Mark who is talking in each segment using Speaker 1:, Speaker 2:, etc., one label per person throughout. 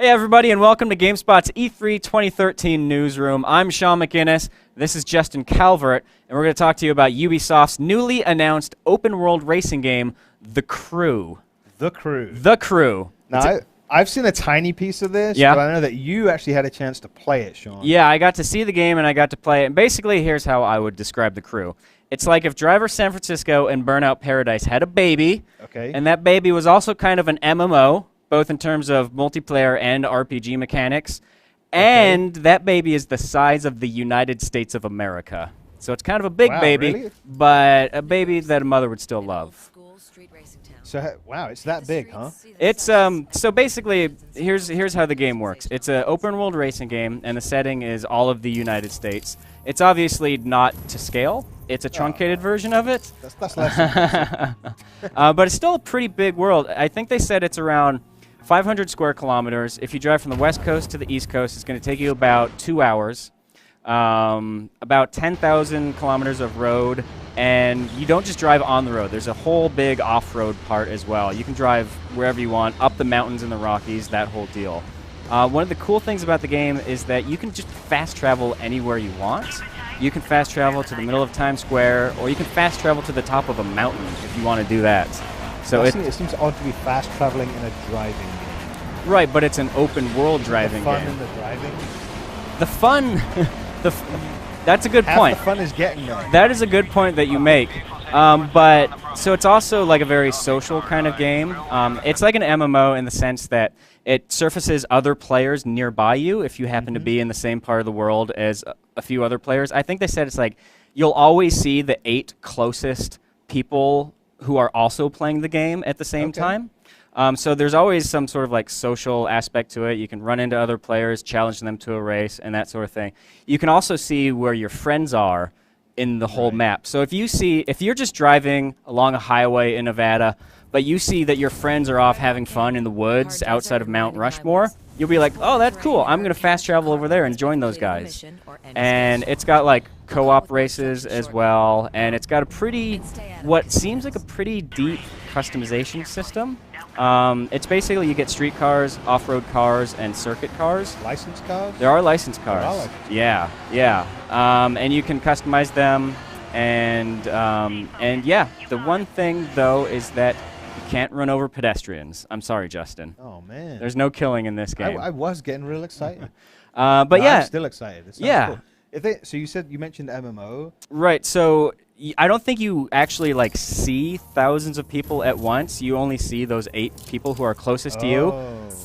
Speaker 1: Hey everybody, and welcome to GameSpot's E3 2013 Newsroom. I'm Sean McInnes, this is Justin Calvert, and we're going to talk to you about Ubisoft's newly announced open-world racing game, The Crew.
Speaker 2: The Crew.
Speaker 1: The Crew.
Speaker 2: Now, I've seen a tiny piece of this, but I know that you actually had a chance to play it, Sean.
Speaker 1: Yeah, I got to see the game and I got to play it, and basically here's how I would describe The Crew. It's like if Driver San Francisco and Burnout Paradise had a baby, and that baby was also kind of an MMO, both in terms of multiplayer and RPG mechanics, and that baby is the size of the United States of America. So it's kind of a big baby,
Speaker 2: really?
Speaker 1: but a baby that a mother would still love.
Speaker 2: So, wow, it's that big, huh?
Speaker 1: It's so basically, here's how the game works. It's an open world racing game, and the setting is all of the United States. It's obviously not to scale. It's a truncated version of it.
Speaker 2: That's less than
Speaker 1: but it's still a pretty big world. I think they said it's around 500 square kilometers. If you drive from the west coast to the east coast, it's going to take you about 2 hours. About 10,000 kilometers of road, and you don't just drive on the road. There's a whole big off-road part as well. You can drive wherever you want, up the mountains in the Rockies, that whole deal. One of the cool things about the game is that you can just fast travel anywhere you want. You can fast travel to the middle of Times Square, or you can fast travel to the top of a mountain if you want to do that. So
Speaker 2: it seems odd to be fast traveling in a driving game.
Speaker 1: Right, but it's an open world driving game.
Speaker 2: The fun in the driving?
Speaker 1: The fun... That's a good point.
Speaker 2: Half the fun is getting there.
Speaker 1: That is a good point that you make. So it's also like a very social kind of game. It's like an MMO in the sense that it surfaces other players nearby you if you happen to be in the same part of the world as a few other players. I think they said it's like you'll always see the 8 closest people who are also playing the game at the same time. So there's always some sort of like social aspect to it. You can run into other players, challenge them to a race, and that sort of thing. You can also see where your friends are in the whole map. So if you're just driving along a highway in Nevada, but you see that your friends are off having fun in the woods outside of Mount Rushmore, you'll be like, oh, that's cool. I'm going to fast travel over there and join those guys. And it's got like co-op races as well, and it's got what seems like a pretty deep customization system. It's basically you get street cars, off-road cars, and circuit cars.
Speaker 2: Licensed cars?
Speaker 1: There are licensed cars. Yeah. And you can customize them, and yeah. The one thing though is that you can't run over pedestrians. I'm sorry, Justin.
Speaker 2: Oh man.
Speaker 1: There's no killing in this game.
Speaker 2: I was getting real excited.
Speaker 1: But yeah,
Speaker 2: I'm still excited. It sounds cool. So you mentioned MMO.
Speaker 1: Right. So I don't think you actually like see thousands of people at once. You only see those 8 people who are closest to you.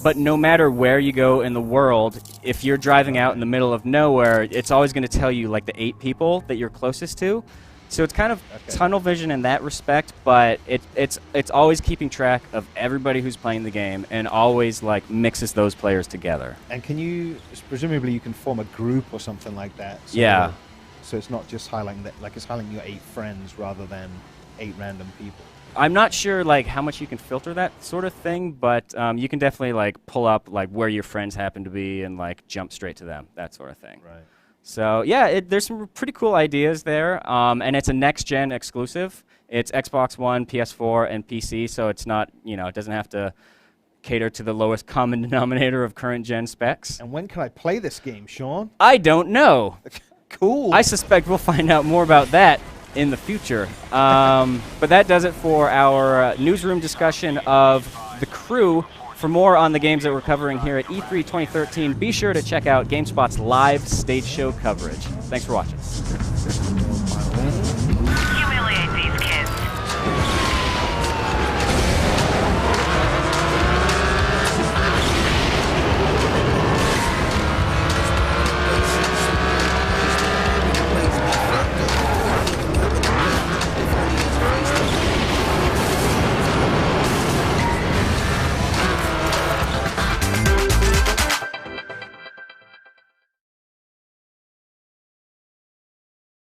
Speaker 1: But no matter where you go in the world, if you're driving out in the middle of nowhere, it's always going to tell you like the 8 people that you're closest to. So it's kind of tunnel vision in that respect, but it's always keeping track of everybody who's playing the game and always like mixes those players together.
Speaker 2: And presumably you can form a group or something like that.
Speaker 1: So
Speaker 2: So it's not just highlighting that, like it's highlighting your 8 friends rather than 8 random people.
Speaker 1: I'm not sure like how much you can filter that sort of thing, but you can definitely like pull up like where your friends happen to be and like jump straight to them, that sort of thing.
Speaker 2: Right.
Speaker 1: So yeah, there's some pretty cool ideas there, and it's a next-gen exclusive. It's Xbox One, PS4, and PC, so it's not, it doesn't have to cater to the lowest common denominator of current-gen specs.
Speaker 2: And when can I play this game, Sean?
Speaker 1: I don't know.
Speaker 2: Cool.
Speaker 1: I suspect we'll find out more about that in the future. But that does it for our newsroom discussion of The Crew. For more on the games that we're covering here at E3 2013, be sure to check out GameSpot's live stage show coverage. Thanks for watching.
Speaker 3: Humiliate these kids.